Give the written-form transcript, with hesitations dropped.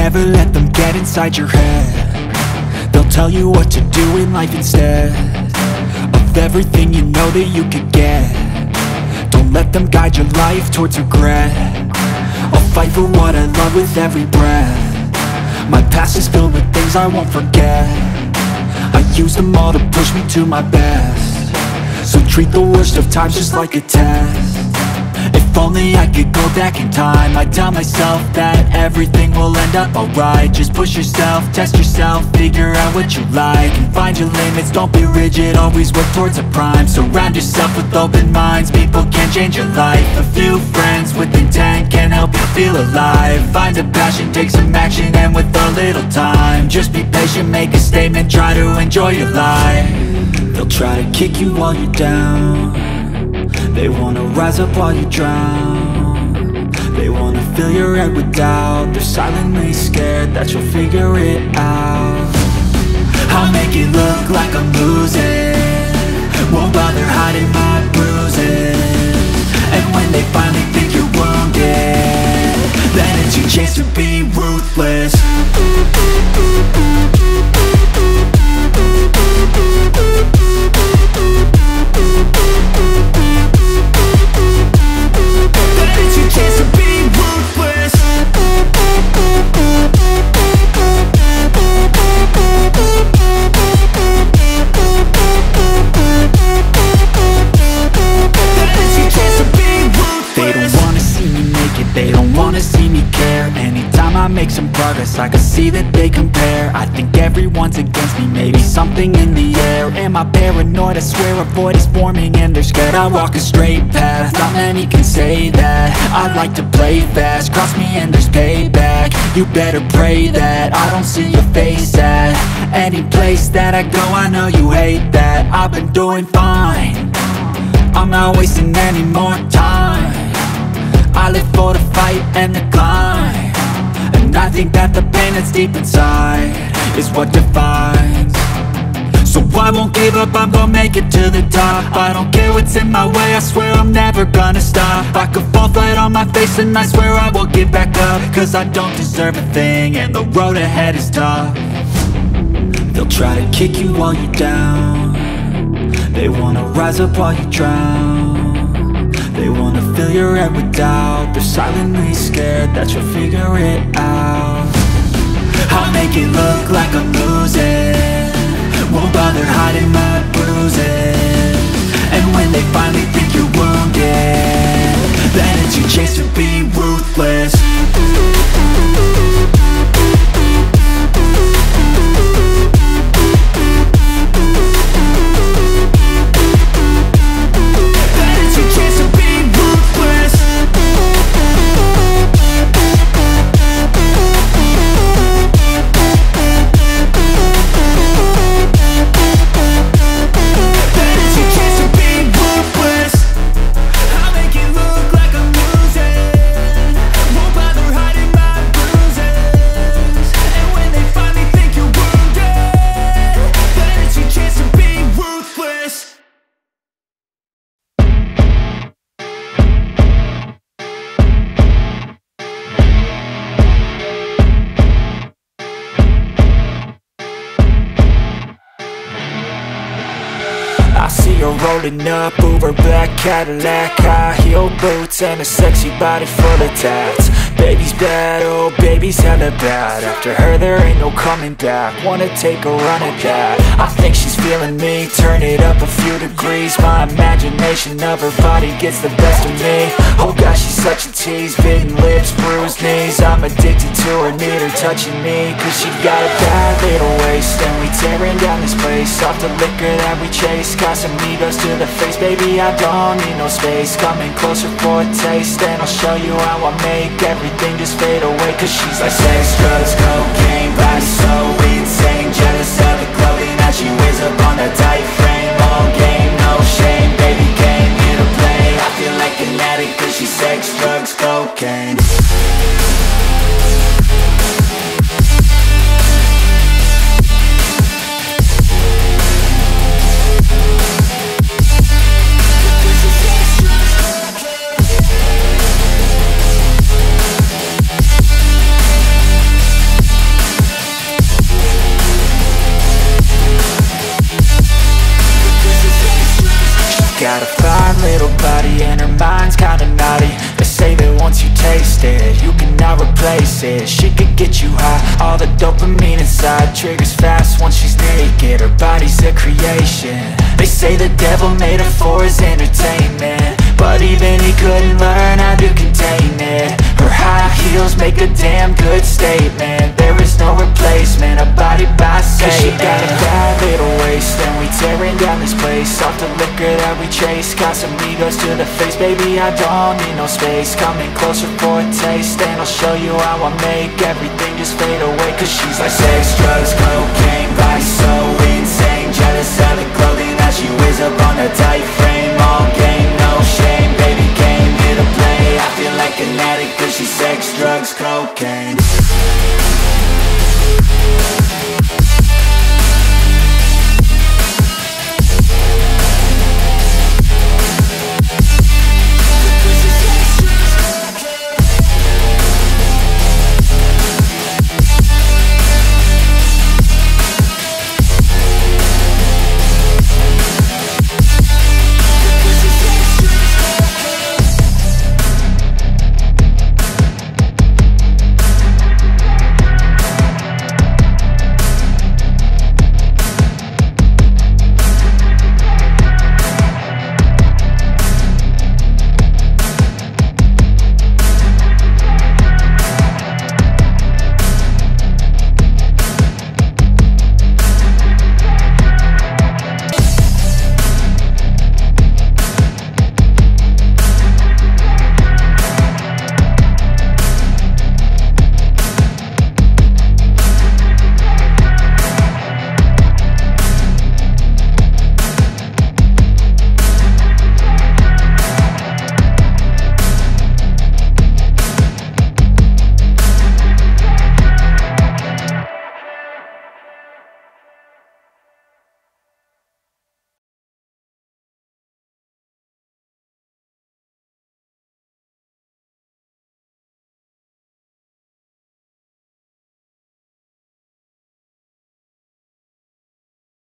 never let them get inside your head. They'll tell you what to do in life instead of everything you know that you could get. Don't let them guide your life towards regret. I'll fight for what I love with every breath. My past is filled with things I won't forget. I use them all to push me to my best. So treat the worst of times just like a test. If only I could go back in time, I'd tell myself that everything will end up alright. Just push yourself, test yourself, figure out what you like, and find your limits, don't be rigid, always work towards a prime. Surround yourself with open minds, people can change your life. A few friends with intent can help you feel alive. Find a passion, take some action, and with a little time, just be patient, make a statement, try to enjoy your life. They'll try to kick you while you're down. They wanna rise up while you drown. They wanna fill your head with doubt. They're silently scared that you'll figure it out. I'll make it look like I'm losing, won't bother hiding my bruises. And when they finally think you're wounded, then it's your chance to be ruthless. Chance to be ruthless. They don't wanna see me make it, they don't wanna see me care. Anytime I make some progress, I can see that they compare. I think everyone's against me, maybe something in the air. Am I paranoid? I swear a void is forming and they're scared. I walk a straight path, not many can say that. I like to play fast, cross me and there's payback. You better pray that I don't see your face at any place that I go. I know you hate that. I've been doing fine, I'm not wasting any more time. I live for the fight and the climb, and I think that the pain that's deep inside is what defines. So I won't give up, I'm gonna make it to the top. I don't care what's in my way, I swear I'm never gonna stop. I could fall flat on my face and I swear I will get back up, cause I don't deserve a thing and the road ahead is tough. They'll try to kick you while you're down. They wanna rise up while you drown. They wanna fill your head with doubt. They're silently scared that you'll figure it out. I'll make it look like I'm losing, won't bother hiding my bruises. And when they finally think you're wounded, then it's your chance to be ruthless. Rolling up, Uber black Cadillac, high heel boots and a sexy body full of tats. Baby's bad, oh baby's hella bad. After her there ain't no coming back. Wanna take a run at that. I think she's feeling me, turn it up a few degrees. My imagination of her body gets the best of me. Oh gosh, she's such a tease, bitten lips, bruised knees. I'm addicted to her, need her touching me, cause she got a bad little waist. And we tearing down this place, off the liquor that we chase. Casamigos to the face, baby I don't need no space. Coming closer for a taste, and I'll show you how I make everything just fade away. Cause she's like sex, drugs, cocaine, body so insane. Jealous of the clothing that she wears up on that tight frame. All game, no shame, baby came here to play. I feel like an addict cause she's sex, drugs, cocaine. places. She could get you high, all the dopamine inside triggers fast once she's naked. Her body's a creation. They say the devil made her for his entertainment, but even he couldn't learn how to contain it. Her high heels make a damn good statement. There is no replacement, a body by Satan. 'Cause she got a bad little waist, and we tearing down this place off the liquor that we chase. Got some egos to the face, baby, I don't need no space. Coming closer for a taste, and I'll show you how I make everything just fade away. 'Cause she's like sex, drugs, cocaine,